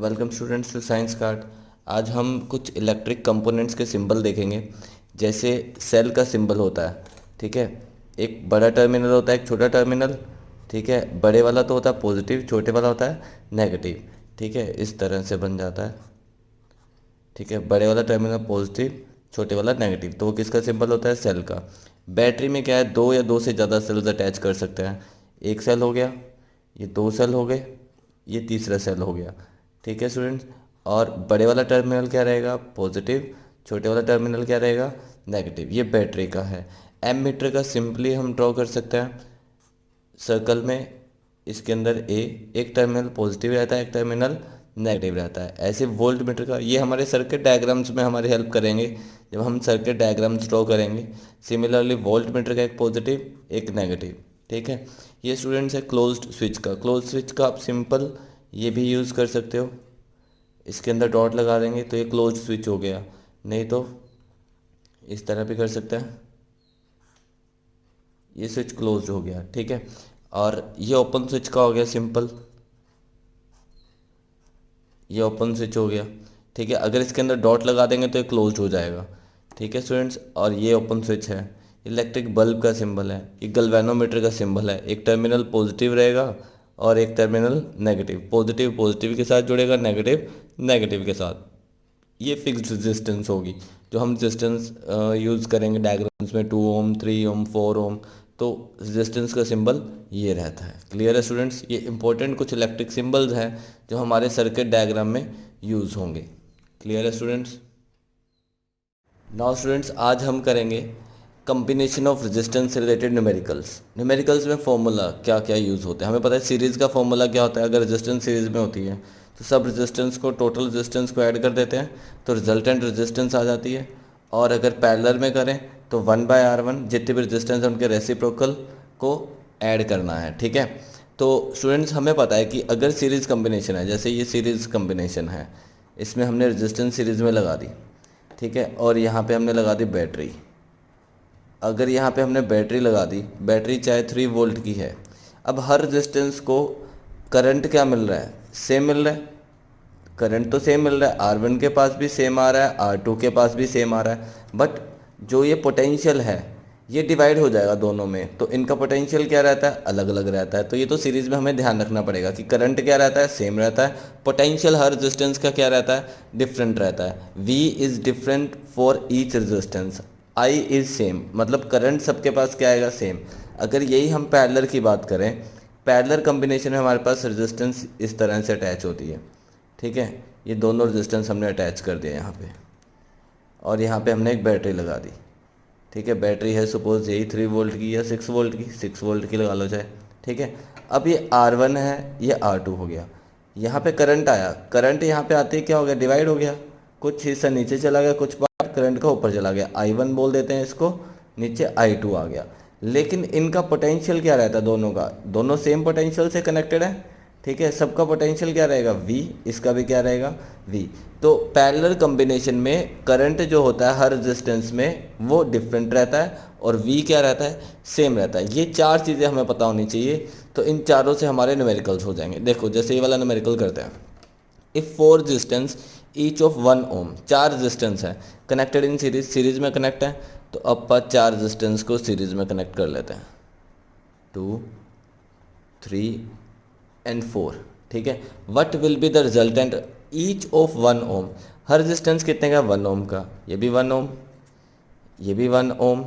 Welcome students to science card. आज हम कुछ इलेक्ट्रिक कंपोनेंट्स के सिंबल देखेंगे। जैसे सेल का सिंबल होता है, ठीक है। एक बड़ा टर्मिनल होता है, एक छोटा टर्मिनल, ठीक है। बड़े वाला तो होता है पॉजिटिव, छोटे वाला होता है नेगेटिव, ठीक है। इस तरह से बन जाता है, ठीक है। बड़े वाला टर्मिनल पॉजिटिव, छोटे वाला नेगेटिव, तो वो किसका सिंबल होता है? सेल का। बैटरी में क्या है, दो या दो से ज़्यादा सेल्स अटैच कर सकते हैं। एक सेल हो गया, ये दो सेल हो गए, ये तीसरा सेल हो गया, ठीक है स्टूडेंट्स। और बड़े वाला टर्मिनल क्या रहेगा? पॉजिटिव। छोटे वाला टर्मिनल क्या रहेगा? नेगेटिव। ये बैटरी का है। एमीटर का सिंपली हम ड्रॉ कर सकते हैं सर्कल में। इसके अंदर एक टर्मिनल पॉजिटिव रहता है, एक टर्मिनल नेगेटिव रहता है। ऐसे वोल्ट मीटर का, ये हमारे सर्किट डायग्राम्स में हमारी हेल्प करेंगे जब हम सर्किट डायग्राम्स ड्रॉ करेंगे। सिमिलरली वोल्ट मीटर का एक पॉजिटिव एक नेगेटिव, ठीक है। ये स्टूडेंट्स है क्लोज्ड स्विच का। क्लोज स्विच का आप सिंपल ये भी यूज़ कर सकते हो, इसके अंदर डॉट लगा देंगे तो ये क्लोज स्विच हो गया। नहीं तो इस तरह भी कर सकते हैं, ये स्विच क्लोज हो गया, ठीक है। और ये ओपन स्विच का हो गया सिंपल, ये ओपन स्विच हो गया, ठीक है। अगर इसके अंदर डॉट लगा देंगे तो ये क्लोज हो जाएगा, ठीक है स्टूडेंट्स। और ये ओपन स्विच है। इलेक्ट्रिक बल्ब का सिंबल है, ये गल्वेनोमीटर का सिंबल है। एक टर्मिनल पॉजिटिव रहेगा और एक टर्मिनल नेगेटिव। पॉजिटिव पॉजिटिव के साथ जुड़ेगा, नेगेटिव नेगेटिव के साथ। ये फिक्स्ड रेजिस्टेंस होगी जो हम रेजिस्टेंस यूज़ करेंगे डायग्राम्स में, 2 ओम 3 ओम 4 ओम। तो रेजिस्टेंस का सिंबल ये रहता है। क्लियर है स्टूडेंट्स? ये इंपॉर्टेंट कुछ इलेक्ट्रिक सिंबल्स हैं जो हमारे सर्किट डायग्राम में यूज़ होंगे। क्लियर है स्टूडेंट्स? नाउ स्टूडेंट्स, आज हम करेंगे कम्बिनेशन ऑफ रेजिस्टेंस से रिलेटेड न्यूमेरिकल्स। न्यूमेरिकल्स में फॉर्मूला क्या क्या यूज़ होते हैं हमें पता है। सीरीज़ का फॉर्मूला क्या होता है? अगर रेजिस्टेंस सीरीज़ में होती है तो सब रेजिस्टेंस को, टोटल रेजिस्टेंस को ऐड कर देते हैं तो रिजल्टेंट रेजिस्टेंस आ जाती है। और अगर पैरेलल में करें तो 1/R1 जितने भी रेजिस्टेंस हैं उनके रेसिप्रोकल को ऐड करना है, ठीक है। तो स्टूडेंट्स, हमें पता है कि अगर सीरीज़ कम्बिनेशन है, जैसे ये सीरीज़ कम्बिनेशन है, इसमें हमने रेजिस्टेंस सीरीज़ में लगा दी, ठीक है। और यहाँ पे हमने लगा दी बैटरी। अगर यहाँ पे हमने बैटरी लगा दी, बैटरी चाहे 3 वोल्ट की है, अब हर रेजिस्टेंस को करंट क्या मिल रहा है? सेम मिल रहा है। करंट तो सेम मिल रहा है, R1 के पास भी सेम आ रहा है, R2 के पास भी सेम आ रहा है। बट जो ये पोटेंशियल है ये डिवाइड हो जाएगा दोनों में, तो इनका पोटेंशियल क्या रहता है? अलग अलग रहता है। तो ये तो सीरीज में हमें ध्यान रखना पड़ेगा कि करंट क्या रहता है? सेम रहता है। पोटेंशियल हर रेजिस्टेंस का क्या रहता है? डिफरेंट रहता है। V is different for each resistance, I is same, मतलब करंट सबके पास क्या आएगा? सेम। अगर यही हम पैरेलल की बात करें, पैरेलल कम्बिनेशन में हमारे पास रेजिस्टेंस इस तरह से अटैच होती है, ठीक है। ये दोनों रेजिस्टेंस हमने अटैच कर दिया यहाँ पे, और यहाँ पे हमने एक बैटरी लगा दी, ठीक है। बैटरी है सपोज यही 3 वोल्ट की या 6 वोल्ट की, 6 वोल्ट की लगा लो चाहे, ठीक है। अब ये R1 है, ये R2 हो गया। यहाँ पे करंट आया, करंट यहाँ पे आते ही क्या हो गया? डिवाइड हो गया। कुछ हिस्सा नीचे चला गया, कुछ पार्ट करंट का ऊपर चला गया। I1 बोल देते हैं इसको, नीचे I2 आ गया। लेकिन इनका पोटेंशियल क्या रहता है दोनों का? दोनों सेम पोटेंशियल से कनेक्टेड है, ठीक है। सबका पोटेंशियल क्या रहेगा? V। इसका भी क्या रहेगा? V। तो पैरेलल कॉम्बिनेशन में करंट जो होता है हर रेजिस्टेंस में वो डिफरेंट रहता है और V क्या रहता है? सेम रहता है। ये चार चीज़ें हमें पता होनी चाहिए, तो इन चारों से हमारे न्यूमेरिकल्स हो जाएंगे। देखो जैसे ये वाला न्यूमेरिकल करते हैं। If 4 resistance each of 1 ohm, 4 resistance है कनेक्टेड इन सीरीज, सीरीज में कनेक्ट है, तो अब 4 रेजिस्टेंस को सीरीज में कनेक्ट कर लेते हैं, 2 3 एंड 4, ठीक है। What will be the resultant each of 1 ohm. हर रेजिस्टेंस कितने का? 1 ओम का। ये भी 1 ओम, ये भी 1 ओम,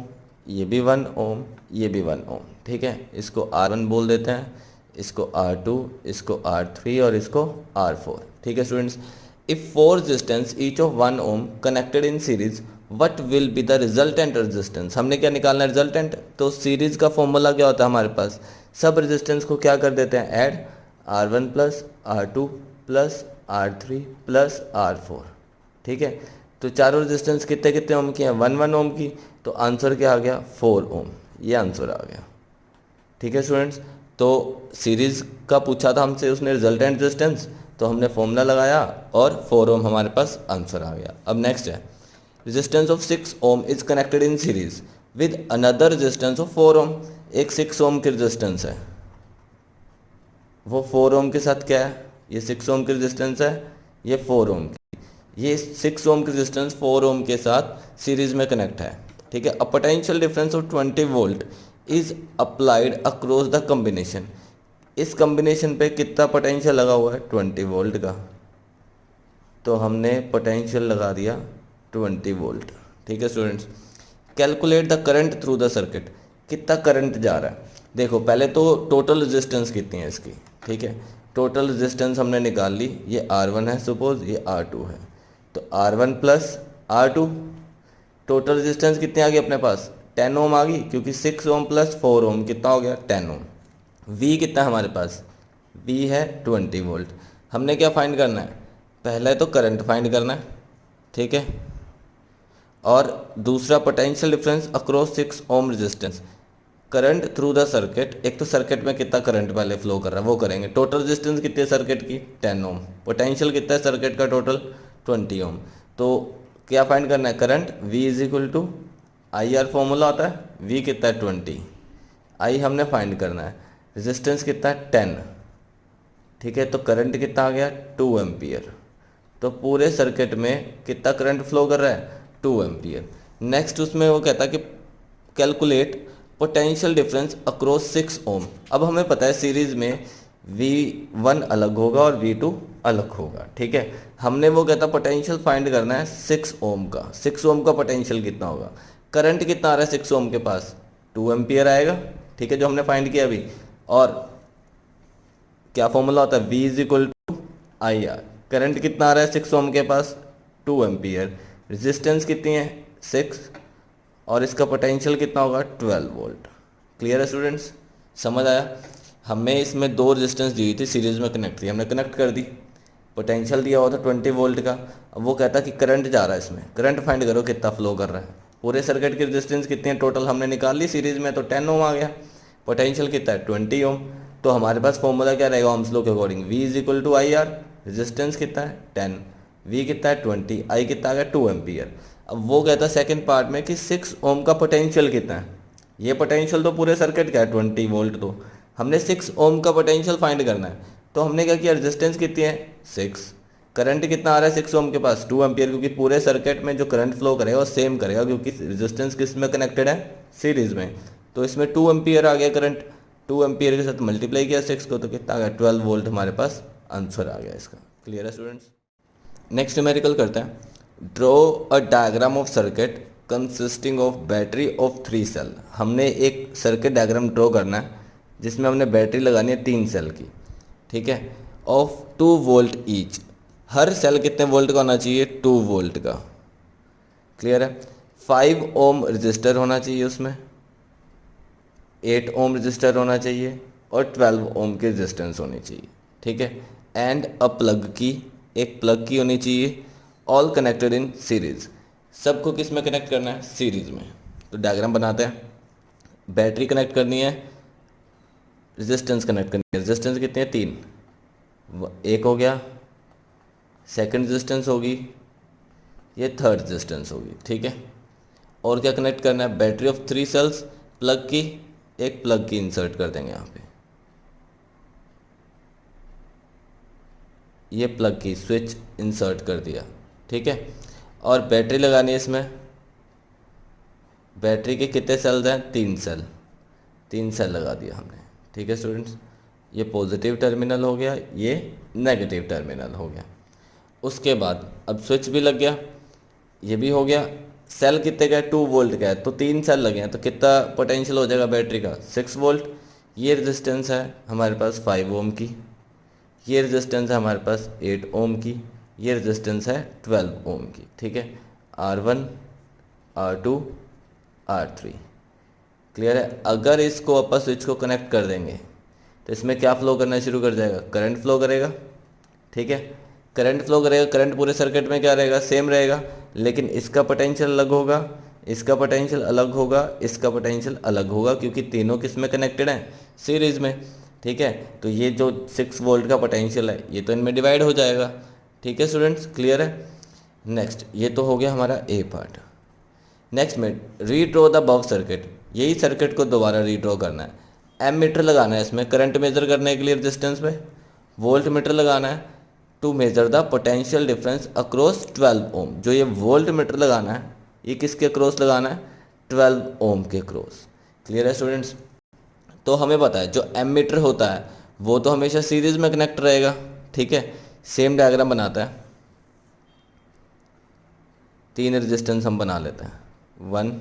ये भी 1 ओम, ये भी 1 ओम, ठीक है। इसको R1 बोल देते हैं, इसको R2, इसको R3 और इसको R4, ठीक है students. If 4 resistance each of 1 ohm connected in series, what will be the resultant resistance. हमने क्या निकालना है? रिजल्टेंट। तो सीरीज का फॉर्मूला क्या होता है हमारे पास? सब रेजिस्टेंस को क्या कर देते हैं? Add, R1 plus R2 plus R3 plus R4, ठीक है। तो चारों रेजिस्टेंस कितने कितने ओम की हैं? 1 ओम की। तो आंसर क्या आ गया? 4 ओम। ये आंसर आ गया, ठीक है स्टूडेंट्स। तो सीरीज का पूछा था हमसे उसने रिजल्टेंट रेजिस्टेंस, तो हमने फॉर्मूला लगाया और 4 ओम हमारे पास आंसर आ गया। अब नेक्स्ट है, resistance of 6 ohm is connected in series with another resistance of 4 ohm. एक 6 ओम की रेजिस्टेंस है, वो 4 ओम के साथ क्या है? ये 6 ओम की रेजिस्टेंस है, ये 4 ओम की, ये 6 ओम की रेजिस्टेंस 4 ओम के साथ सीरीज में कनेक्ट है, ठीक है। A potential difference of 20 volt is applied across the combination, इस कॉम्बिनेशन पे कितना पोटेंशियल लगा हुआ है 20 वोल्ट का, तो हमने पोटेंशियल लगा दिया 20 वोल्ट, ठीक है students. Calculate the current through the circuit, कितना करंट जा रहा है। देखो पहले तो टोटल रेजिस्टेंस कितनी है इसकी, ठीक है। टोटल रेजिस्टेंस हमने निकाल ली, ये R1 है सपोज, ये R2 है, तो R1 plus R2, total resistance कितनी आ गई अपने पास 10 ओम आ गई, क्योंकि 6 ओम प्लस 4 ओम कितना हो गया 10 ओम। V कितना है हमारे पास, V है 20 वोल्ट। हमने क्या फाइंड करना है, पहले तो करंट फाइंड करना है, ठीक है, और दूसरा potential difference across 6 ohm resistance, current through the circuit, एक तो सर्किट में कितना करंट पहले फ्लो कर रहा है वो करेंगे। टोटल रेजिस्टेंस कितनी है सर्किट की 10 ओम, पोटेंशियल कितना है सर्किट का टोटल 20 ओम। तो क्या फाइंड करना है, current V is equal to IR formula होता है, V कितना है 20, I हमने फाइंड करना है, रेजिस्टेंस कितना है 10, ठीक है, तो करंट कितना आ गया 2 एम्पियर। तो पूरे सर्किट में कितना करंट फ्लो कर रहा है 2 एम्पियर। नेक्स्ट उसमें वो कहता है कि कैलकुलेट पोटेंशियल डिफरेंस अक्रॉस 6 ओम। अब हमें पता है सीरीज में V1 अलग होगा और V2 अलग होगा, ठीक है। हमने वो कहता पोटेंशियल फाइंड करना है 6 ओम का, 6 ओम का पोटेंशियल कितना होगा, करंट कितना आ रहा है 6 ओम के पास 2 एम्पियर आएगा, ठीक है, जो हमने फाइंड किया अभी। और क्या फॉर्मूला होता है, V is equal to IR, current कितना आ रहा है 6 ओम के पास 2 एम्पियर, रेजिस्टेंस कितनी है 6, और इसका पोटेंशियल कितना होगा 12 वोल्ट। क्लियर है स्टूडेंट्स, समझ आया। हमें इसमें दो रेजिस्टेंस दी हुई थी, सीरीज में कनेक्ट थी, हमने कनेक्ट कर दी, पोटेंशियल दिया हुआ था 20 वोल्ट का। अब वो कहता कि करंट जा रहा है इसमें, करंट फाइंड करो कितना फ्लो कर रहा है। पूरे सर्किट की रेजिस्टेंस कितनी है टोटल हमने निकाल ली सीरीज में, तो 10 ओम आ गया, पोटेंशियल कितना है 20 ओम। तो हमारे पास फॉर्मूला क्या रहेगा ओम्स लॉ के according, V is equal to IR, resistance कितना है 10, V कितना है 20, I कितना आ गया 2 एम्पियर। अब वो कहता है सेकंड पार्ट में कि 6 ओम का पोटेंशियल कितना है, ये पोटेंशियल तो पूरे सर्किट का है 20 वोल्ट, तो हमने 6 ओम का पोटेंशियल फाइंड करना है। तो हमने क्या किया, रेजिस्टेंस कितनी है 6, करंट कितना आ रहा है 6 ओम के पास 2 एम्पियर, क्योंकि पूरे सर्किट में जो करंट फ्लो करेगा वो सेम करेगा, क्योंकि रेजिस्टेंस किस में कनेक्टेड है सीरीज में। तो इसमें 2 एम्पियर आ गया करंट, 2 एम्पियर के साथ मल्टीप्लाई किया 6 को, तो कितना आ गया 12 वोल्ट हमारे पास आंसर आ गया इसका। क्लियर है स्टूडेंट्स। नेक्स्ट न्यूमेरिकल करते हैं, draw a diagram of circuit consisting of battery of 3 cell. हमने एक सर्किट डायग्राम ड्रॉ करना है जिसमें हमने बैटरी लगानी है 3 सेल की, ठीक है, ऑफ 2 वोल्ट ईच। हर सेल कितने वोल्ट का होना चाहिए 2 वोल्ट का। क्लियर है। 5 ओम रजिस्टर होना चाहिए उसमें, 8 ओम रजिस्टर होना चाहिए और 12 ओम की रेजिस्टेंस होनी चाहिए, ठीक है। एंड अ प्लग की, एक प्लग की होनी चाहिए, ऑल कनेक्टेड इन सीरीज। सबको किस में कनेक्ट करना है सीरीज में। तो डायग्राम बनाते हैं, बैटरी कनेक्ट करनी है, रेजिस्टेंस कनेक्ट करनी है। रेजिस्टेंस कितनी है 3, एक हो गया, सेकंड रेजिस्टेंस होगी, ये थर्ड रेजिस्टेंस होगी, ठीक है। और क्या कनेक्ट करना है, बैटरी ऑफ 3 सेल्स, प्लग की, एक प्लग की इंसर्ट कर देंगे यहाँ पे, ये प्लग की स्विच इंसर्ट कर दिया, ठीक है। और बैटरी लगानी है इसमें, बैटरी के कितने सेल्स हैं 3 सेल, 3 सेल लगा दिया हमने, ठीक है स्टूडेंट्स। ये पॉजिटिव टर्मिनल हो गया, ये नेगेटिव टर्मिनल हो गया। उसके बाद अब स्विच भी लग गया, ये भी हो गया। सेल कितने का है 2 वोल्ट का है, तो 3 सेल लगे हैं, तो कितना पोटेंशियल हो जाएगा बैटरी का 6 वोल्ट। ये रेजिस्टेंस है हमारे पास 5 ओम की, ये रेजिस्टेंस है हमारे पास 8 ओम की, ये रेजिस्टेंस है 12 ओम की, ठीक है। R1, R2, R3। क्लियर है। अगर इसको अपन स्विच को कनेक्ट कर देंगे तो इसमें क्या फ्लो करना शुरू कर जाएगा, करंट फ्लो करेगा, ठीक है। करंट फ्लो करेगा, करंट पूरे सर्किट में क्या रहेगा सेम रहेगा, लेकिन इसका पोटेंशियल अलग होगा, इसका पोटेंशियल अलग होगा, इसका पोटेंशियल अलग होगा, क्योंकि तीनों किस में कनेक्टेड हैं सीरीज में, ठीक है। तो ये जो 6 वोल्ट का पोटेंशियल है ये तो इनमें डिवाइड हो जाएगा, ठीक है स्टूडेंट्स। क्लियर है। नेक्स्ट ये तो हो गया हमारा ए पार्ट। नेक्स्ट में रीड्रॉ द अबव सर्किट, यही सर्किट को दोबारा रीड्रॉ करना है। एम मीटर लगाना है इसमें करंट मेजर करने के लिए रेजिस्टेंस पे, वोल्ट मीटर लगाना है to measure the potential difference across 12 ohm. जो ये वोल्ट मीटर लगाना है ये किसके अक्रॉस लगाना है, 12 ओम के अक्रॉस। क्लियर है स्टूडेंट्स। तो हमें पता है जो एमीटर होता है वो तो हमेशा सीरीज में कनेक्ट रहेगा, ठीक है। सेम डायग्राम बनाता है, 3 रेजिस्टेंस हम बना लेते हैं, 1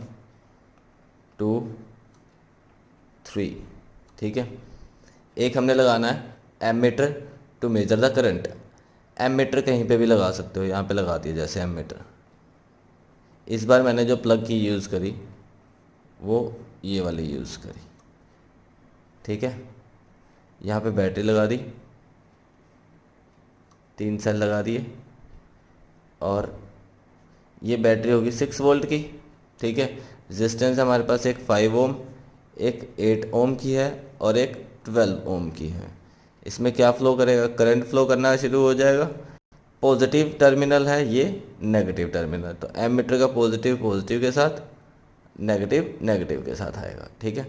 2 3, ठीक है। एक हमने लगाना है ammeter to measure the current. Ammeter कहीं पे भी लगा सकते हो, यहाँ पे लगा दिया जैसे एमीटर। इस बार मैंने जो प्लग की यूज़ करी वो ये वाली यूज़ करी, ठीक है। यहाँ पे बैटरी लगा दी, 3 सेल लगा दिए, और ये बैटरी होगी 6 वोल्ट की, ठीक है। रेजिस्टेंस हमारे पास एक 5 ओम, एक 8 ओम की है और एक 12 ओम की है। इसमें क्या फ्लो करेगा, करंट फ्लो करना शुरू हो जाएगा। पॉजिटिव टर्मिनल है ये, नेगेटिव टर्मिनल, तो एमीटर का पॉजिटिव पॉजिटिव के साथ, नेगेटिव नेगेटिव के साथ आएगा, ठीक है।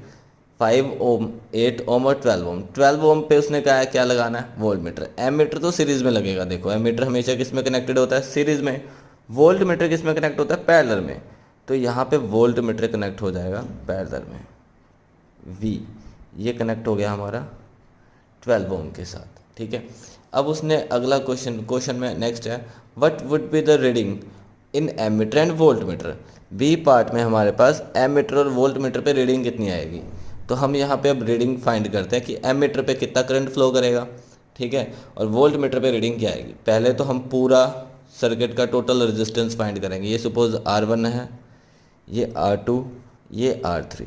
5 ओम, 8 ओम और 12 ओम। 12 ओम पे उसने कहा है क्या लगाना है, वोल्ट मीटर। एमीटर तो सीरीज में लगेगा, देखो एमीटर हमेशा किस में कनेक्टेड होता है, सीरीज में। वोल्ट मीटर किस में कनेक्ट होता है, पैरेलल में। तो यहाँ पे वोल्ट मीटर कनेक्ट हो जाएगा पैरेलल में, V ये कनेक्ट हो गया हमारा 12 ओम के साथ, ठीक है। अब उसने अगला क्वेश्चन में नेक्स्ट है, what would be the reading in ammeter and voltmeter. B part में हमारे पास एमीटर और वोल्ट मीटर पे रीडिंग कितनी आएगी। तो हम यहाँ पे अब रीडिंग फाइंड करते हैं कि एमीटर पे कितना करंट फ्लो करेगा, ठीक है, और वोल्ट मीटर पे रीडिंग क्या आएगी। पहले तो हम पूरा सर्किट का टोटल रेजिस्टेंस फाइंड करेंगे। ये सपोज R1 है, ये R2, ये R3,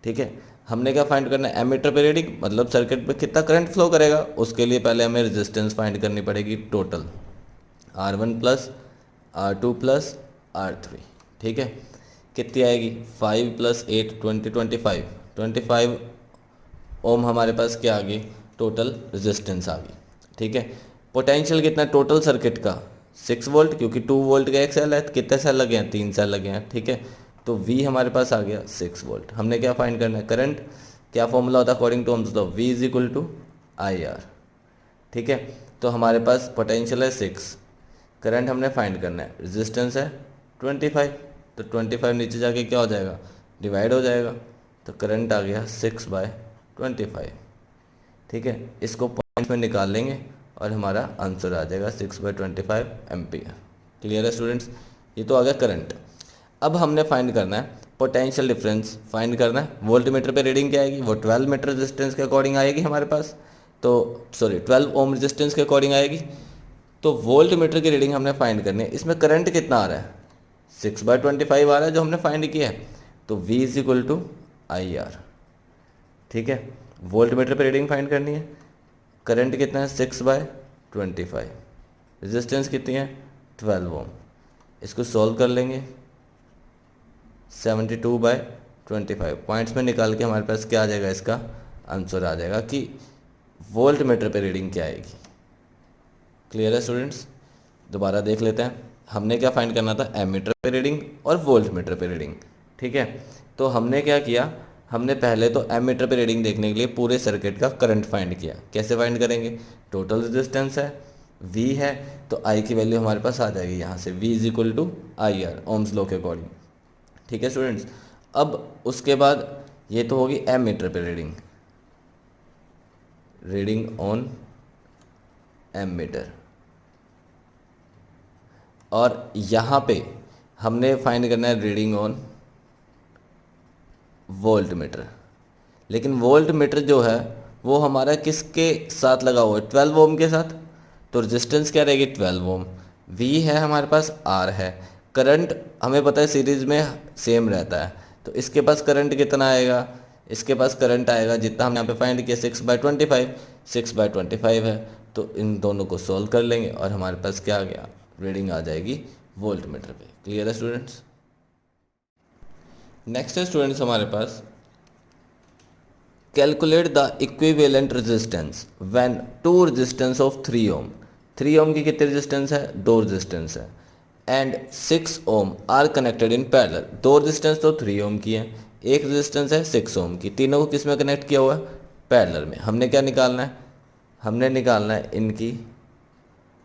ठीक है। हमने क्या फाइंड करना है, एमीटर पे रीडिंग, मतलब सर्किट पे कितना करंट फ्लो करेगा। उसके लिए पहले हमें रेजिस्टेंस फाइंड करनी पड़ेगी total, R1 plus R2 plus R3, ठीक है। कितनी आएगी, 5 प्लस 8 20 25 ओम हमारे पास क्या आ गई, टोटल रेजिस्टेंस आ गई, ठीक है। पोटेंशियल कितना टोटल सर्किट का, 6 वोल्ट, क्योंकि 2 वोल्ट का एक सेल है। कितने सेल लगे हैं, 3 सेल लगे हैं, ठीक है। तो V हमारे पास आ गया 6 वोल्ट। हमने क्या फाइंड करना है, करंट। क्या फॉर्मूला होता है according to ohm's law, V is equal to IR, ठीक है। तो हमारे पास पोटेंशियल है 6, करंट हमने फाइंड करना है, रेजिस्टेंस है 25, तो 25 नीचे जाके क्या हो जाएगा, डिवाइड हो जाएगा। तो करंट आ गया 6/25, ठीक है। इसको पॉइंट में निकाल लेंगे और हमारा आंसर आ जाएगा 6/25 एम्पियर। क्लियर है स्टूडेंट्स, ये तो आ गया करंट। अब हमने फाइंड करना है पोटेंशियल डिफरेंस फाइंड करना है। वोल्ट मीटर पे रीडिंग क्या आएगी, वो 12 मीटर रेजिस्टेंस के अकॉर्डिंग आएगी हमारे पास, तो सॉरी 12 ओम रेजिस्टेंस के अकॉर्डिंग आएगी। तो वोल्ट मीटर की रीडिंग हमने फाइंड करनी है। इसमें करंट कितना आ रहा है, 6/25 आ रहा है जो हमने फाइंड किया है। तो V is equal to IR, ठीक है। वोल्ट मीटर पे रीडिंग फाइंड करनी है, करंट कितना है 6/25, रेजिस्टेंस कितनी है 12 ओम। इसको सॉल्व कर लेंगे, 72/25 पॉइंट्स में निकाल के हमारे पास क्या आ जाएगा, इसका आंसर आ जाएगा कि वोल्ट मीटर पे रीडिंग क्या आएगी। क्लियर है स्टूडेंट्स, दोबारा देख लेते हैं। हमने क्या फाइंड करना था, एमीटर पे रीडिंग और वोल्ट मीटर पे रीडिंग, ठीक है। तो हमने क्या किया, हमने पहले तो एमीटर पे रीडिंग देखने के लिए पूरे सर्किट का करंट फाइंड किया। कैसे फाइंड करेंगे, टोटल रेजिस्टेंस है, V है, तो I की वैल्यू हमारे पास आ जाएगी यहाँ से, V is equal to IR ohm's law के अकॉर्डिंग, ठीक है स्टूडेंट्स। अब उसके बाद ये तो होगी एमीटर पे रीडिंग, रीडिंग ऑन एमीटर, और यहाँ पे हमने फाइंड करना है रीडिंग ऑन वोल्ट मीटर। लेकिन वोल्ट मीटर जो है वो हमारा किसके साथ लगा हुआ है, 12 ओम के साथ। तो रेजिस्टेंस क्या रहेगी, 12 ओम। V है हमारे पास, R है, करंट हमें पता है सीरीज में सेम रहता है। तो इसके पास करंट कितना आएगा, इसके पास करंट आएगा जितना हमने यहाँ पे फाइंड किया 6/25, 6/25 है। तो इन दोनों को सॉल्व कर लेंगे और हमारे पास क्या आ गया, रीडिंग आ जाएगी वोल्ट मीटर पे। क्लियर है स्टूडेंट्स। नेक्स्ट है स्टूडेंट्स हमारे पास, calculate the equivalent resistance when two resistance of 3 ohm. 3 ohm की कितनी रेजिस्टेंस है, 2 रेजिस्टेंस है, and 6 ohm are connected in parallel. 2 resistance तो 3 ओम की है, एक रेजिस्टेंस है 6 ओम की, तीनों को किस में कनेक्ट किया हुआ है, पैरेलल में। हमने क्या निकालना है, हमने निकालना है इनकी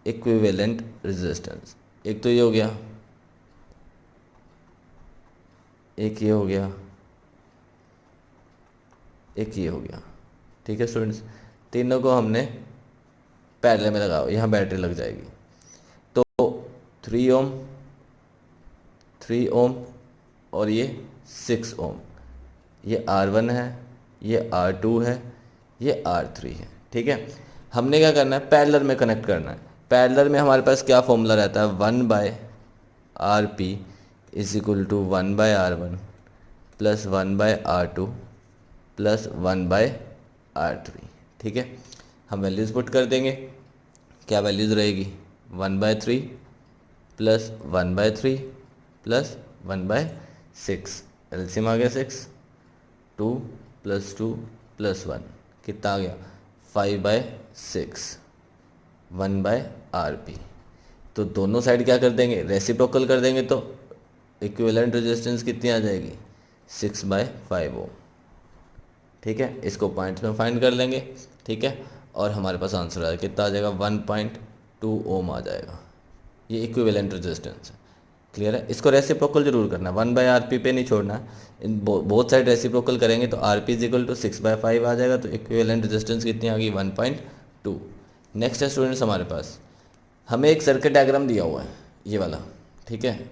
इक्विवेलेंट रेजिस्टेंस। एक तो ये हो गया, एक ये हो गया, एक ये हो गया। ठीक है स्टूडेंट्स, तीनों को हमने पैरेलल में लगाओ, यहाँ बैटरी लग जाएगी। तो 3 ओम, 3 ओम और ये 6 ओम, ये R1 है, ये R2 है, ये R3 है। ठीक है, हमने क्या करना है, पैरेलल में कनेक्ट करना है। पैरेलल में हमारे पास क्या फॉर्मूला रहता है, 1/RP is equal to 1/R1 plus 1/R2 plus 1/R3। ठीक है, हम वैल्यूज़ पुट कर देंगे। क्या वैल्यूज़ रहेगी, 1/3 प्लस 1/3 प्लस 1/6, एलसीएम आ गया 6, 2 प्लस 2 प्लस 1 कितना आ गया, 5/6, 1/RP। तो दोनों साइड क्या कर देंगे, रेसिप्रोकल कर देंगे, तो इक्विवेलेंट रेजिस्टेंस कितनी आ जाएगी, 6/5 ओम। ठीक है, इसको पॉइंट्स में फाइंड कर लेंगे। ठीक है, और हमारे पास आंसर आ जाएगा, कितना आ जाएगा, 1.2 ओम आ जाएगा। ये इक्विवेलेंट रेजिस्टेंस है। क्लियर है, इसको रेसिप्रोकल जरूर करना, 1/RP पे नहीं छोड़ना है। इन बोथ साइड रेसिप्रोकल करेंगे तो RP इज इक्वल टू 6/5 आ जाएगा। तो इक्विवेलेंट रेजिस्टेंस कितनी आ गई, 1.2। नेक्स्ट है स्टूडेंट्स, हमारे पास हमें एक सर्किट डायग्राम दिया हुआ है, ये वाला। ठीक है,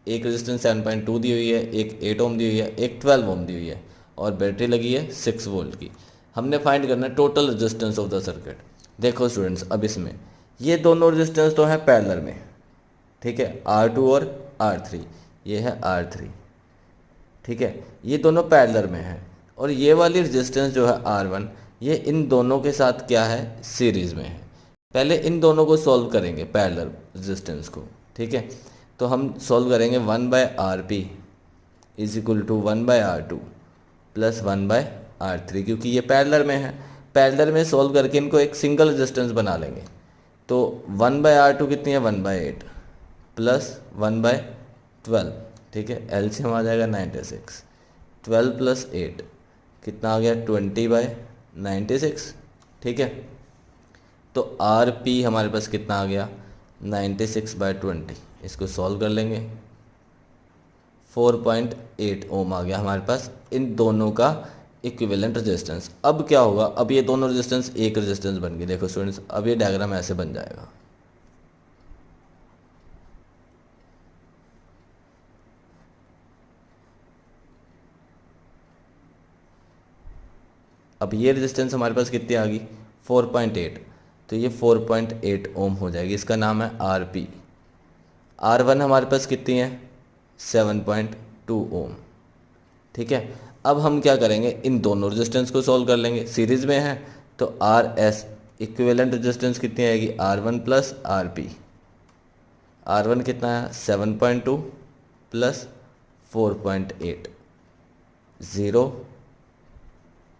एक रेजिस्टेंस 7.2 दी हुई है, एक 8 ओम दी हुई है, एक 12 ओम दी हुई है, और बैटरी लगी है 6 वोल्ट की। हमने फाइंड करना है total resistance of the circuit. देखो स्टूडेंट्स, अब इसमें ये दोनों रेजिस्टेंस तो है पैरेलल में। ठीक है, R2 और R3, ये है R3। ठीक है, ये दोनों पैरेलल में है, और ये वाली रेजिस्टेंस जो है R1, ये इन दोनों के साथ क्या है, सीरीज़ में है। पहले इन दोनों को सॉल्व करेंगे, पैरेलल रेजिस्टेंस को। ठीक है, तो हम सॉल्व करेंगे 1/RP is equal to 1/R2 plus 1/R3, क्योंकि ये पैरेलल में है। पैरेलल में सॉल्व करके इनको एक सिंगल रेजिस्टेंस बना लेंगे। तो 1/R2 कितनी है, 1/8 प्लस 1/12। ठीक है, एलसीएम आ जाएगा 96, 12 प्लस 8 कितना आ गया, 20/96। ठीक है, तो RP हमारे पास कितना आ गया, 96/20। इसको सॉल्व कर लेंगे, 4.8 ओम आ गया हमारे पास इन दोनों का इक्विवेलेंट रेजिस्टेंस। अब क्या होगा, अब ये दोनों रेजिस्टेंस एक रेजिस्टेंस बन गए। देखो स्टूडेंट्स, अब ये डायग्राम ऐसे बन जाएगा। अब ये रेजिस्टेंस हमारे पास कितनी आ गई, 4.8, तो ये 4.8 ओम हो जाएगी। इसका नाम है RP। R1 हमारे पास कितनी है, 7.2 ओम। ठीक है, अब हम क्या करेंगे, इन दोनों रेजिस्टेंस को सॉल्व कर लेंगे, सीरीज में है। तो RS इक्विवेलेंट रेजिस्टेंस कितनी आएगी, R1 प्लस RP। R1 कितना है, 7.2 प्लस 4.8,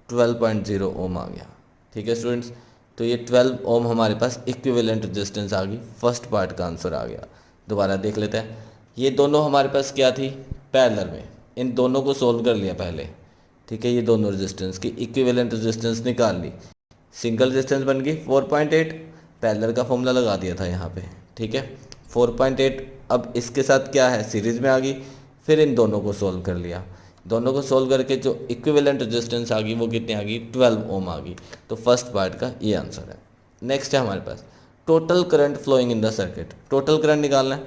12.0 ओम आ गया। ठीक है स्टूडेंट्स, तो ये 12 ओम हमारे पास इक्विवेलेंट रेजिस्टेंस आ गई। फर्स्ट पार्ट का आंसर आ गया। दोबारा देख लेते हैं, ये दोनों हमारे पास क्या थी, पैरेलल में। इन दोनों को सोल्व कर लिया पहले। ठीक है, ये दोनों रेजिस्टेंस की इक्विवेलेंट रेजिस्टेंस निकाल ली, सिंगल रेजिस्टेंस बन गई 4.8। पैरेलल का फॉर्मूला लगा दिया था यहाँ पे। ठीक है, 4.8 अब इसके साथ क्या है, सीरीज में आ गई। फिर इन दोनों को सोल्व कर लिया, दोनों को सोल्व करके जो इक्विवेलेंट रेजिस्टेंस आ गई वो कितनी आ गई, 12 ओम आ गई। तो फर्स्ट पार्ट का ये आंसर है। नेक्स्ट है हमारे पास total current flowing in the circuit. Total current निकालना है।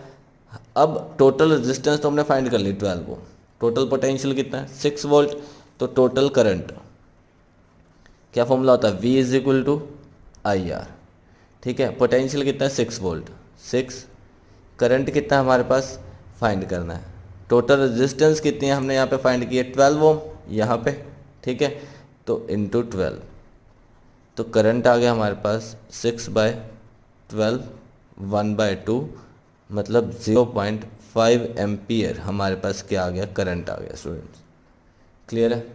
अब टोटल रेजिस्टेंस तो हमने फाइंड कर ली 12 ओम, टोटल पोटेंशियल कितना है 6 वोल्ट। तो टोटल करंट क्या फॉर्मूला होता है, V is equal to IR। ठीक है, पोटेंशियल कितना है 6 वोल्ट, 6। करंट कितना हमारे पास फाइंड करना है। टोटल रेजिस्टेंस कितनी है हमने यहाँ पे फाइंड की है, 12 ओम यहाँ पे। ठीक है, तो इंटू 12, तो करंट आ गया हमारे पास 6/12, 1/2, मतलब 0.5 एम्पियर हमारे पास क्या आ गया, करंट आ गया स्टूडेंट्स। क्लियर है।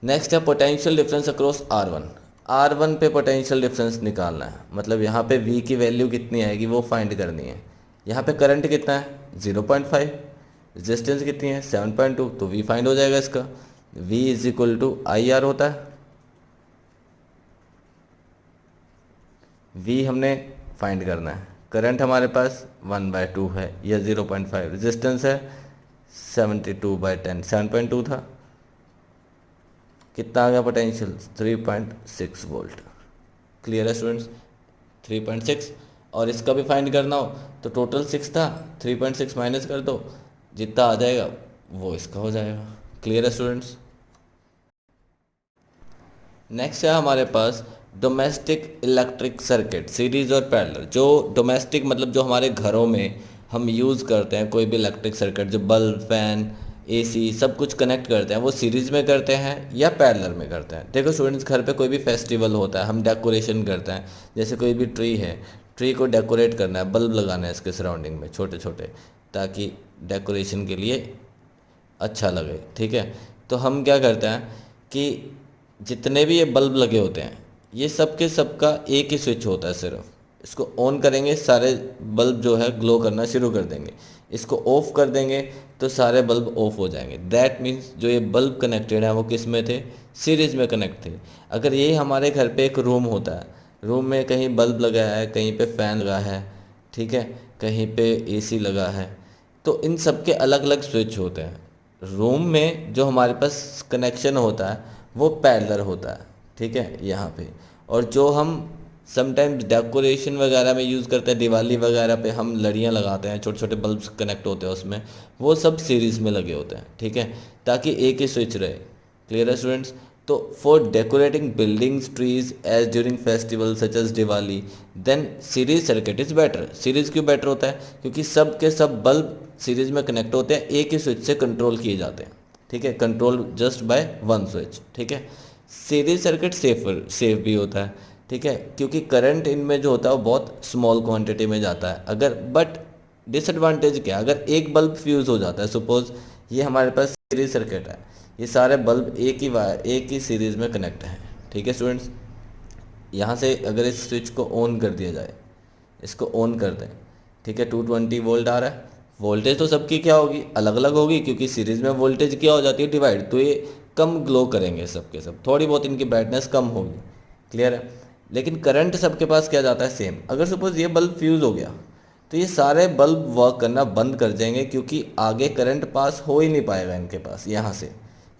नेक्स्ट है potential difference across R1। R1 पे पोटेंशियल डिफरेंस निकालना है, मतलब यहाँ पे V की वैल्यू कितनी आएगी वो फाइंड करनी है। यहाँ पे करंट कितना है 0.5, रेजिस्टेंस कितनी है 7.2, तो V फाइंड हो जाएगा इसका। V is equal to IR होता है। V हमने फाइंड करना है। करंट हमारे पास 1/2 है या 0.5, रेजिस्टेंस है 72/10, 7.2 था। कितना आ गया पोटेंशियल? 3.6 वोल्ट। क्लियर है स्टूडेंट्स? 3.6। और इसका भी फाइंड करना हो तो टोटल 6 था, 3.6 माइनस कर दो, जितना आ जाएगा वो इसका हो जाएगा। क्लियर है स्टूडेंट्स? नेक्स्ट है हमारे पास डोमेस्टिक इलेक्ट्रिक सर्किट, सीरीज और पैरेलल। जो डोमेस्टिक मतलब जो हमारे घरों में हम यूज़ करते हैं, कोई भी इलेक्ट्रिक सर्किट, जो बल्ब, फैन, एसी सब कुछ कनेक्ट करते हैं, वो सीरीज में करते हैं या पैरेलल में करते हैं। देखो स्टूडेंट्स, घर पे कोई भी फेस्टिवल होता है, हम डेकोरेशन करते हैं, जैसे कोई भी ट्री है, ट्री को डेकोरेट करना है, बल्ब लगाना है इसके सराउंडिंग में छोटे छोटे, ताकि डेकोरेशन के लिए अच्छा लगे। ठीक है, तो हम क्या करते हैं कि जितने भी ये बल्ब लगे होते हैं, ये सब के सब का एक ही स्विच होता है सिर्फ। इसको ऑन करेंगे, सारे बल्ब जो है ग्लो करना शुरू कर देंगे। इसको ऑफ कर देंगे तो सारे बल्ब ऑफ हो जाएंगे। दैट मीन्स जो ये बल्ब कनेक्टेड है वो किस में थे? सीरीज में कनेक्ट थे। अगर ये हमारे घर पे एक रूम होता है, रूम में कहीं बल्ब लगा है, कहीं पे फैन लगा है, ठीक है, कहीं पे एसी लगा है, तो इन सब के अलग अलग स्विच होते हैं। रूम में जो हमारे पास कनेक्शन होता है वो पैरेलल होता है, ठीक है, यहाँ पे। और जो हम समटाइम्स डेकोरेशन वगैरह में यूज़ करते हैं, दिवाली वगैरह पे हम लड़ियाँ लगाते हैं, छोटे छोटे बल्ब्स कनेक्ट होते हैं उसमें, वो सब सीरीज़ में लगे होते हैं। ठीक है, ताकि एक ही स्विच रहे। क्लियर है स्टूडेंट्स? तो for decorating buildings, trees as during festival such as Diwali, then series circuit is better. Series क्यों बेटर होता है? क्योंकि सब के सब बल्ब सीरीज में कनेक्ट होते हैं, एक ही स्विच से कंट्रोल किए जाते हैं। ठीक है, control just by one switch. ठीक है, सीरीज सर्किट सेफ भी होता है। ठीक है, क्योंकि करंट इनमें जो होता है वो बहुत स्मॉल क्वांटिटी में जाता है। अगर बट डिसएडवांटेज क्या है? अगर एक बल्ब फ्यूज़ हो जाता है, सपोज ये हमारे पास सीरीज सर्किट है, ये सारे बल्ब एक ही वायर, एक ही सीरीज़ में कनेक्ट हैं। ठीक है स्टूडेंट्स, यहाँ से अगर इस स्विच को ऑन कर दिया जाए, इसको ऑन कर दें, ठीक है, 220 वोल्ट आ रहा है। वोल्टेज तो सबकी क्या होगी? अलग अलग होगी, क्योंकि सीरीज़ में वोल्टेज क्या हो जाती है? डिवाइड। तो ये कम ग्लो करेंगे सब के सब, थोड़ी बहुत इनकी ब्राइटनेस कम होगी। क्लियर है? लेकिन करंट सबके पास क्या जाता है? सेम। अगर सपोज ये बल्ब फ्यूज़ हो गया तो ये सारे बल्ब वर्क करना बंद कर जाएंगे, क्योंकि आगे करंट पास हो ही नहीं पाएगा इनके पास यहाँ से,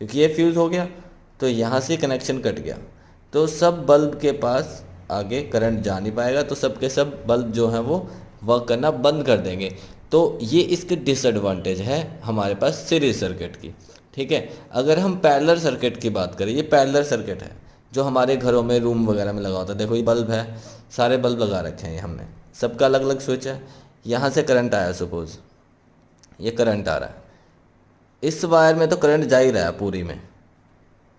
क्योंकि ये फ्यूज़ हो गया तो यहाँ से कनेक्शन कट गया, तो सब बल्ब के पास आगे करंट जा नहीं पाएगा, तो सब के सब बल्ब जो हैं वो वर्क करना बंद कर देंगे। तो ये इसके डिसएडवांटेज है हमारे पास सीरीज सर्किट की। ठीक है, अगर हम पैरेलल सर्किट की बात करें, ये पैरेलल सर्किट है जो हमारे घरों में, रूम वगैरह में लगा होता है। देखो ये बल्ब है, सारे बल्ब लगा रखे हैं हमने, सबका अलग अलग स्विच है। यहाँ से करंट आया, सपोज ये करंट आ रहा है, इस वायर में तो करंट जा ही रहा है पूरी में।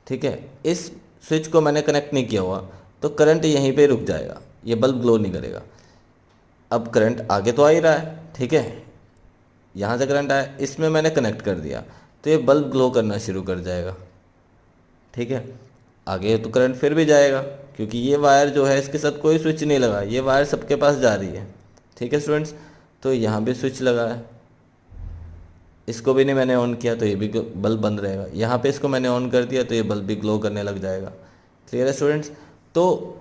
ठीक है, इस स्विच को मैंने कनेक्ट नहीं किया हुआ तो करंट यहीं पे रुक जाएगा, ये बल्ब ग्लो नहीं करेगा। अब करंट आगे तो आ ही रहा है, ठीक है, यहाँ से करंट आया, इसमें मैंने कनेक्ट कर दिया तो ये बल्ब ग्लो करना शुरू कर जाएगा। ठीक है, आगे तो करंट फिर भी जाएगा, क्योंकि ये वायर जो है इसके साथ कोई स्विच नहीं लगा, ये वायर सबके पास जा रही है। ठीक है स्टूडेंट्स, तो यहाँ भी स्विच लगा है, इसको भी नहीं मैंने ऑन किया तो ये भी बल्ब बंद रहेगा। यहाँ पे इसको मैंने ऑन कर दिया तो ये बल्ब भी ग्लो करने लग जाएगा। क्लियर है स्टूडेंट्स? तो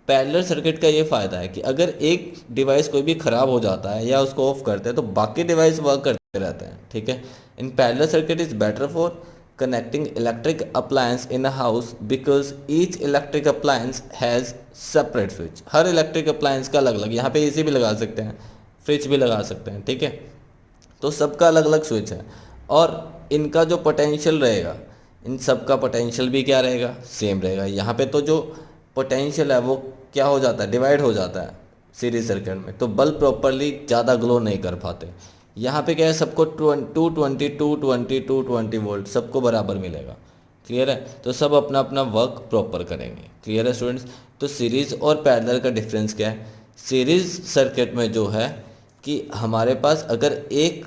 पैरेलल सर्किट का ये फ़ायदा है कि अगर एक डिवाइस कोई भी ख़राब हो जाता है या उसको ऑफ करते हैं तो बाकी डिवाइस वर्क करते रहते हैं। ठीक है, in parallel circuit is better for connecting electric appliance in a house because each electric appliance has separate switch. Her electric appliance का अलग अलग, यहाँ पे एसी भी लगा सकते हैं, फ्रिज भी लगा सकते हैं। ठीक है, तो सबका अलग अलग स्विच है और इनका जो पोटेंशियल रहेगा, इन सब का पोटेंशियल भी क्या रहेगा? सेम रहेगा। यहाँ पे तो जो पोटेंशियल है वो क्या हो जाता है? डिवाइड हो जाता है सीरीज सर्किट में, तो बल्ब प्रॉपरली ज़्यादा ग्लो नहीं कर पाते। यहाँ पे क्या है, सबको 220 220 220 वोल्ट सबको बराबर मिलेगा। क्लियर है? तो सब अपना अपना वर्क प्रॉपर करेंगे। क्लियर है स्टूडेंट्स? तो सीरीज़ और पैरेलल का डिफरेंस क्या है? सीरीज़ सर्किट में जो है कि हमारे पास अगर एक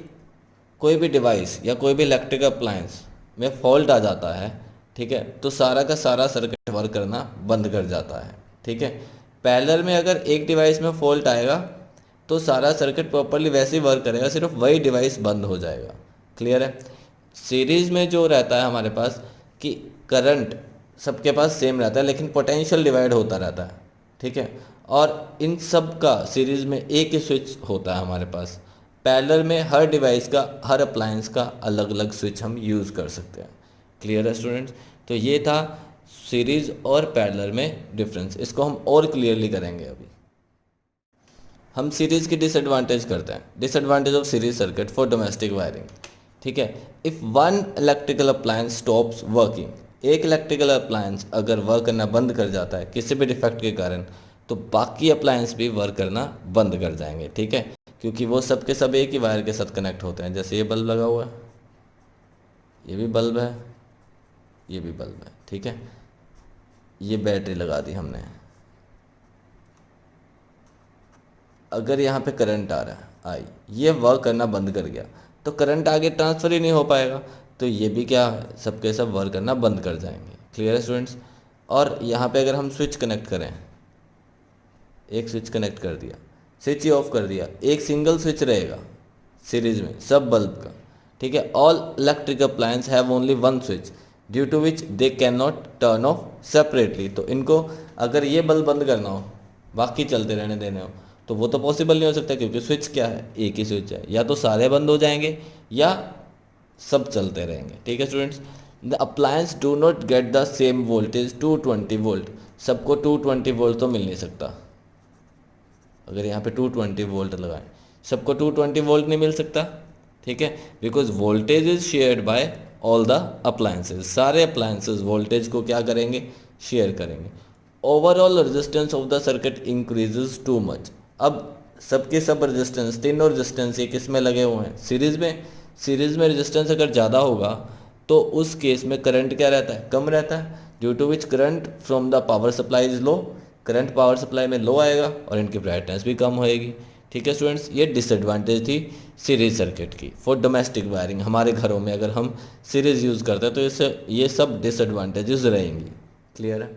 कोई भी डिवाइस या कोई भी इलेक्ट्रिक अप्लायंस में फॉल्ट आ जाता है, ठीक है, तो सारा का सारा सर्किट वर्क करना बंद कर जाता है। ठीक है, पैरेलल में अगर एक डिवाइस में फॉल्ट आएगा तो सारा सर्किट प्रॉपरली वैसे ही वर्क करेगा, सिर्फ वही डिवाइस बंद हो जाएगा। क्लियर है? सीरीज़ में जो रहता है हमारे पास कि करंट सबके पास सेम रहता है, लेकिन पोटेंशियल डिवाइड होता रहता है। ठीक है। और इन सब का सीरीज़ में एक ही स्विच होता है हमारे पास। पैरेलल में हर डिवाइस का, हर अप्लायंस का अलग अलग स्विच हम यूज़ कर सकते हैं। क्लियर है स्टूडेंट्स? तो ये था सीरीज़ और पैरेलल में डिफरेंस। इसको हम और क्लियरली करेंगे अभी। हम सीरीज़ की डिसएडवांटेज करते हैं। Disadvantage of series circuit for domestic wiring. ठीक है। If one electrical appliance stops working, एक इलेक्ट्रिकल अप्लायंस अगर वर्क करना बंद कर जाता है किसी भी डिफेक्ट के कारण, तो बाकी अप्लायंस भी वर्क करना बंद कर जाएंगे। ठीक है, क्योंकि वो सब के सब एक ही वायर के साथ कनेक्ट होते हैं। जैसे ये बल्ब लगा हुआ है, ये भी बल्ब है, ये भी बल्ब है। ठीक है, ये बैटरी लगा दी हमने। अगर यहाँ पे करंट आ रहा है, आई, ये वर्क करना बंद कर गया, तो करंट आगे ट्रांसफ़र ही नहीं हो पाएगा, तो ये भी क्या है, सबके सब वर्क करना बंद कर जाएंगे। क्लियर है स्टूडेंट्स? और यहाँ पे अगर हम स्विच कनेक्ट करें, एक स्विच कनेक्ट कर दिया, स्विच ही ऑफ कर दिया, एक सिंगल स्विच रहेगा सीरीज में सब बल्ब का। ठीक है, all electric appliance have only one switch due to which they can not turn off separately. तो इनको अगर ये बल्ब बंद करना हो, बाकी चलते रहने देने हो, तो वो तो पॉसिबल नहीं हो सकता, क्योंकि स्विच क्या है, एक ही स्विच है। या तो सारे बंद हो जाएंगे या सब चलते रहेंगे। ठीक है students? The appliance do not gate the same voltage 220 volt. सबको 220 वोल्ट तो मिल नहीं सकता। अगर यहाँ पे 220 वोल्ट लगाएं, सबको 220 वोल्ट नहीं मिल सकता। ठीक है, because voltage is shared by all the appliances. सारे अप्लायंसेज वोल्टेज को क्या करेंगे, शेयर करेंगे। Overall resistance of the circuit increases too much. अब सबके सब रेजिस्टेंस, तीनों रेजिस्टेंस ये किस में लगे हुए हैं, सीरीज में। सीरीज में रेजिस्टेंस अगर ज़्यादा होगा तो उस केस में करंट क्या रहता है, कम रहता है, due to which current from the power supply is low. Current power supply में लो आएगा और इनकी ब्राइटनेस भी कम होएगी। ठीक है स्टूडेंट्स, ये डिसएडवांटेज थी सीरीज सर्किट की फॉर डोमेस्टिक वायरिंग। हमारे घरों में अगर हम सीरीज यूज़ करते हैं तो इससे ये सब डिसएडवांटेजेस रहेंगी। क्लियर है?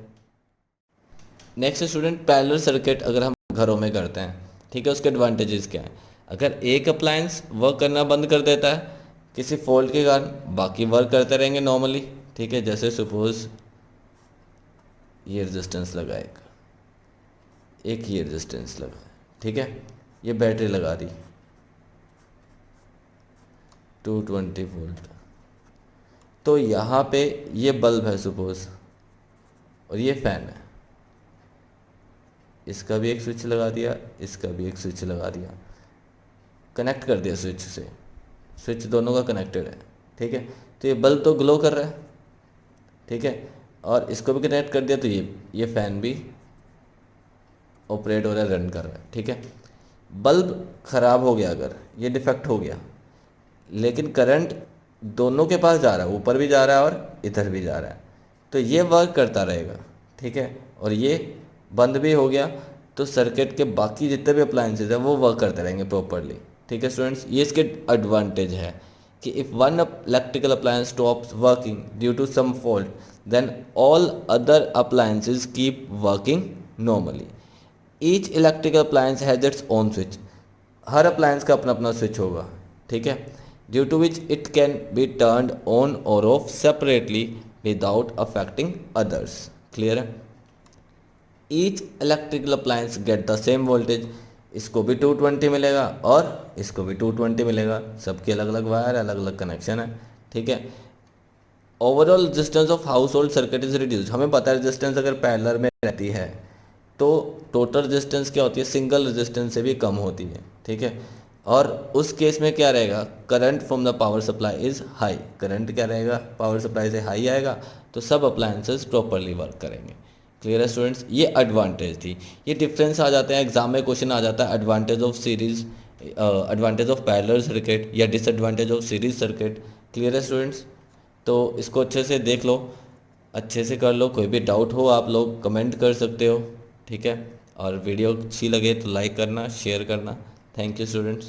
नेक्स्ट स्टूडेंट, पैरेलल सर्किट अगर हम घरों में करते हैं, ठीक है, उसके एडवांटेजेस क्या हैं। अगर एक अप्लायंस वर्क करना बंद कर देता है किसी फॉल्ट के कारण, बाकी वर्क करते रहेंगे नॉर्मली। ठीक है, जैसे सपोज ये रेजिस्टेंस लगा, एक ये रेजिस्टेंस लगा, ठीक है, ये बैटरी लगा दी 220 वोल्ट, तो यहाँ पे ये बल्ब है सपोज और ये फैन है, इसका भी एक स्विच लगा दिया, इसका भी एक स्विच लगा दिया, कनेक्ट कर दिया स्विच से, स्विच दोनों का कनेक्टेड है। ठीक है, तो ये बल्ब तो ग्लो कर रहा है। ठीक है, और इसको भी कनेक्ट कर दिया तो ये फैन भी ऑपरेट हो रहा है, रन कर रहा है। ठीक है, बल्ब ख़राब हो गया, अगर ये डिफेक्ट हो गया, लेकिन करंट दोनों के पास जा रहा है, ऊपर भी जा रहा है और इधर भी जा रहा है, तो ये वर्क करता रहेगा। ठीक है, और ये बंद भी हो गया तो सर्किट के बाकी जितने भी अप्लायंसेज हैं वो वर्क करते रहेंगे प्रॉपरली। ठीक है स्टूडेंट्स, ये इसके एडवांटेज है कि if one electrical appliance stops working due to some fault, then all other appliances keep working normally. Each electrical appliance has its own switch. हर अप्लायंस का अपना अपना स्विच होगा। ठीक है, due to which it can be turned on और off separately without affecting others. Clear है? Each electrical appliance get the same voltage. इसको भी 220 मिलेगा और इसको भी 220 मिलेगा, सबके अलग अलग वायर, अलग अलग कनेक्शन है। ठीक है, overall resistance of house hold circuit is reduced. हमें पता है रेजिस्टेंस अगर पैरेलल में रहती है तो टोटल रेजिस्टेंस क्या होती है, सिंगल रेजिस्टेंस से भी कम होती है। ठीक है, और उस केस में क्या रहेगा, current from the power supply is high. Current क्या रहेगा, पावर सप्लाई से हाई आएगा तो सब अप्लायंसेस प्रॉपरली वर्क करेंगे। क्लियर है स्टूडेंट्स? ये एडवांटेज थी। ये डिफरेंस आ जाते हैं, एग्जाम में क्वेश्चन आ जाता है, advantage of series, advantage of parallel circuit या disadvantage of series circuit. Clear है स्टूडेंट्स? तो इसको अच्छे से देख लो, अच्छे से कर लो। कोई भी डाउट हो आप लोग कमेंट कर सकते हो। ठीक है, और वीडियो अच्छी लगे तो लाइक करना, शेयर करना। Thank you students.